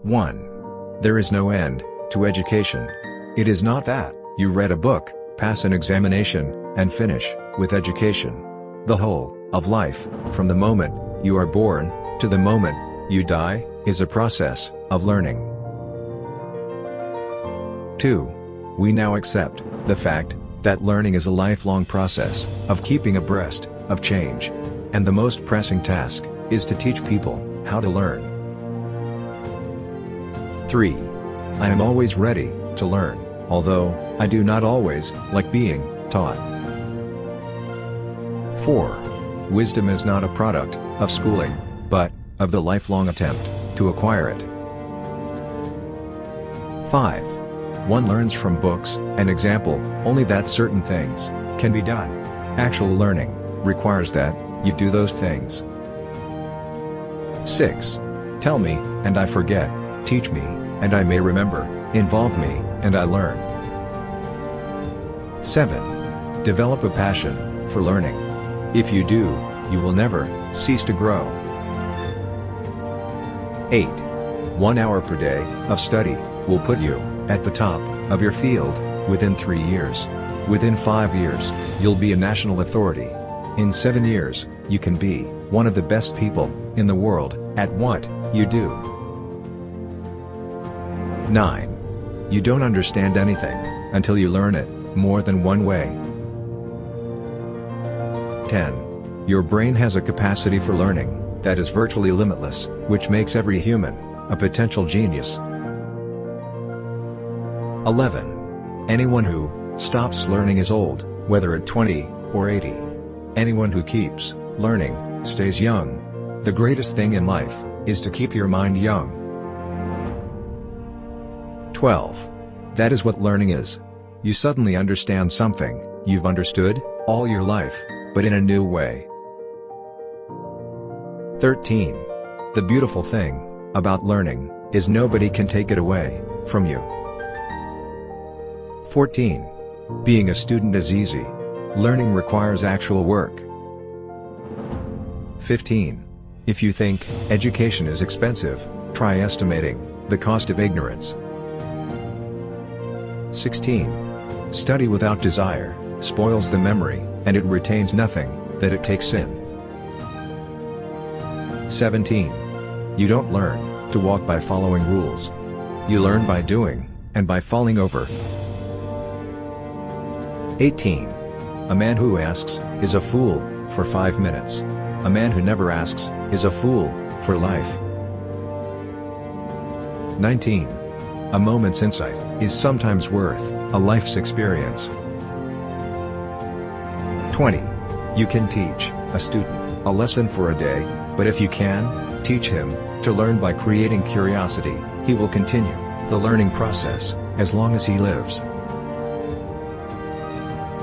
1. There is no end to education. It is not that you read a book, pass an examination, and finish with education. The whole of life, from the moment you are born to the moment you die, is a process of learning. 2. We now accept the fact that learning is a lifelong process of keeping abreast of change. And the most pressing task is to teach people how to learn. 3. I am always ready to learn, although I do not always like being taught. 4. Wisdom is not a product of schooling, but of the lifelong attempt to acquire it. 5. One learns from books and example only that certain things can be done. Actual learning requires that you do those things. 6. Tell me, and I forget. Teach me, and I may remember. Involve me, and I learn. 7. Develop a passion for learning. If you do, you will never cease to grow. 8. 1 hour per day of study will put you at the top of your field within 3 years. Within 5 years, you'll be a national authority. In 7 years, you can be one of the best people in the world at what you do. 9. You don't understand anything until you learn it more than one way. 10. Your brain has a capacity for learning that is virtually limitless, which makes every human a potential genius. 11. Anyone who stops learning is old, whether at 20 or 80. Anyone who keeps learning stays young. The greatest thing in life is to keep your mind young. 12. That is what learning is. You suddenly understand something you've understood all your life, but in a new way. 13. The beautiful thing about learning is nobody can take it away from you. 14. Being a student is easy. Learning requires actual work. 15. If you think education is expensive, try estimating the cost of ignorance. 16. Study without desire spoils the memory, and it retains nothing that it takes in. 17. You don't learn to walk by following rules. You learn by doing, and by falling over. 18. A man who asks is a fool for 5 minutes. A man who never asks is a fool for life. 19. A moment's insight is sometimes worth a life's experience. 20. You can teach a student a lesson for a day, but if you can teach him to learn by creating curiosity, he will continue the learning process as long as he lives.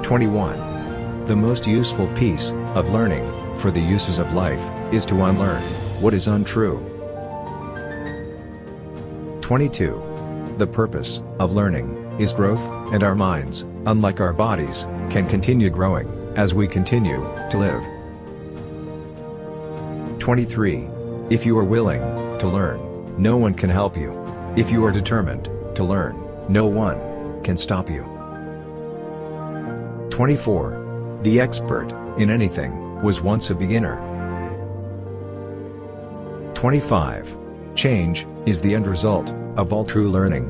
21. The most useful piece of learning for the uses of life is to unlearn what is untrue. 22. The purpose of learning is growth, and our minds, unlike our bodies, can continue growing as we continue to live. 23. If you are willing to learn, no one can help you. If you are determined to learn, no one can stop you. 24. The expert in anything was once a beginner. 25. Change is the end result of all true learning.